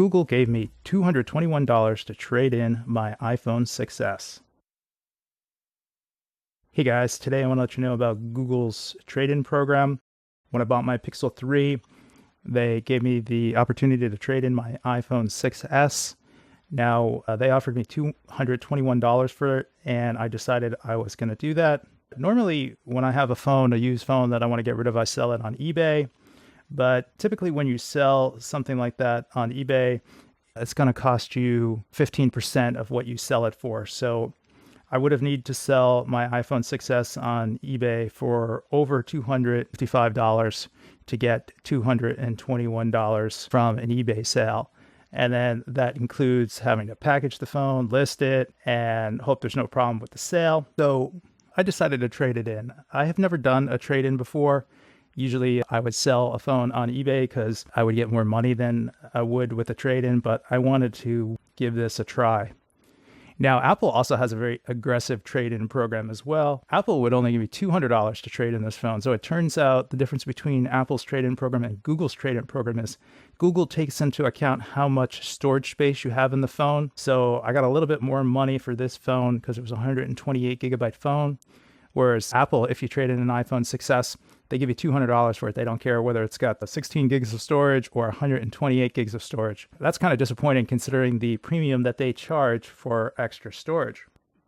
Google gave me $221 to trade in my iPhone 6S. Hey guys, today I want to let you know about Google's trade-in program. When I bought my Pixel 3, they gave me the opportunity to trade in my iPhone 6S. Now, they offered me $221 for it, and I decided I was going to do that. Normally, when I have a used phone that I want to get rid of, I sell it on eBay. But typically when you sell something like that on eBay, it's going to cost you 15% of what you sell it for. So I would have needed to sell my iPhone 6S on eBay for over $255 to get $221 from an eBay sale. And then that includes having to package the phone, list it, and hope there's no problem with the sale. So I decided to trade it in. I have never done a trade-in before. Usually I would sell a phone on eBay because I would get more money than I would with a trade-in, but I wanted to give this a try. Now, Apple also has a very aggressive trade-in program as well. Apple would only give me $200 to trade in this phone. So it turns out the difference between Apple's trade-in program and Google's trade-in program is Google takes into account how much storage space you have in the phone. So I got a little bit more money for this phone because it was a 128 gigabyte phone. Whereas Apple, if you trade in an iPhone 6S, they give you $200 for it. They don't care whether it's got the 16 gigs of storage or 128 gigs of storage. That's kind of disappointing considering the premium that they charge for extra storage.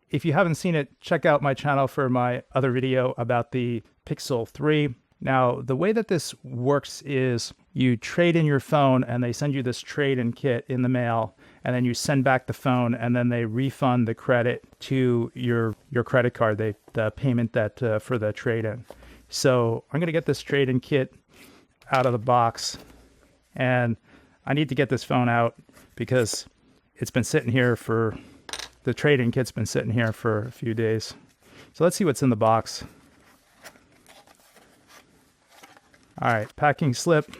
If you haven't seen it, check out my channel for my other video about the Pixel 3. Now, the way that this works is you trade in your phone and they send you this trade-in kit in the mail, and then you send back the phone and then they refund the credit to your credit card, the payment that for the trade-in. So I'm going to get this trade-in kit out of the box, and I need to get this phone out because it's been sitting here the trade-in kit's been sitting here for a few days. So let's see what's in the box. All right, packing slip.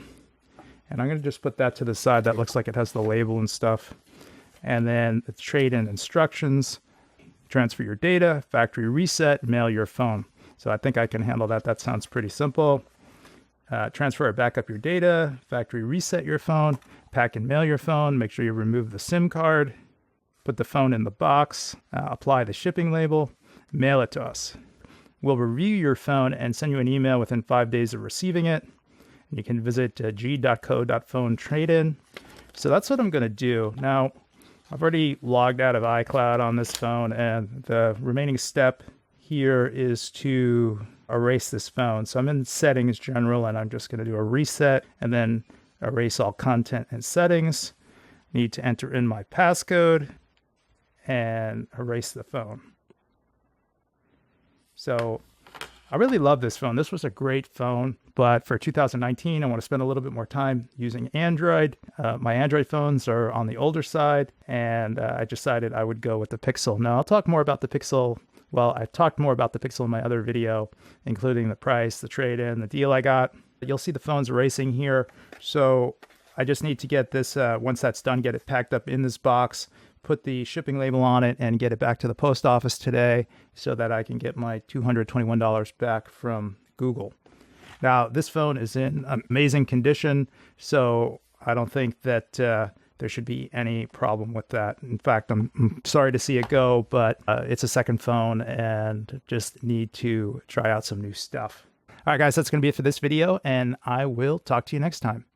And I'm going to just put that to the side. That looks like it has the label and stuff. And then the trade-in instructions, transfer your data, factory reset, mail your phone. So I think I can handle that. That sounds pretty simple. Transfer or back up your data, factory reset your phone, pack and mail your phone, make sure you remove the SIM card, put the phone in the box, apply the shipping label, mail it to us. We'll review your phone and send you an email within 5 days of receiving it. You can visit g.co.phone trade-in. So that's what I'm going to do. Now, I've already logged out of iCloud on this phone, and the remaining step here is to erase this phone. So I'm in settings general, and I'm just going to do a reset and then erase all content and settings. Need to enter in my passcode and erase the phone. So I really love this phone. This was a great phone, but for 2019, I want to spend a little bit more time using Android. My Android phones are on the older side, and I decided I would go with the Pixel. Now, I'll talk more about the Pixel. Well, I talked more about the Pixel in my other video, including the price, the trade-in, the deal I got. You'll see the phones erasing here. So I just need to get this, once that's done, get it packed up in this box, put the shipping label on it, and get it back to the post office today so that I can get my $221 back from Google. Now, this phone is in amazing condition, so I don't think that there should be any problem with that. In fact, I'm sorry to see it go, but it's a second phone and just need to try out some new stuff. All right, guys, that's going to be it for this video, and I will talk to you next time.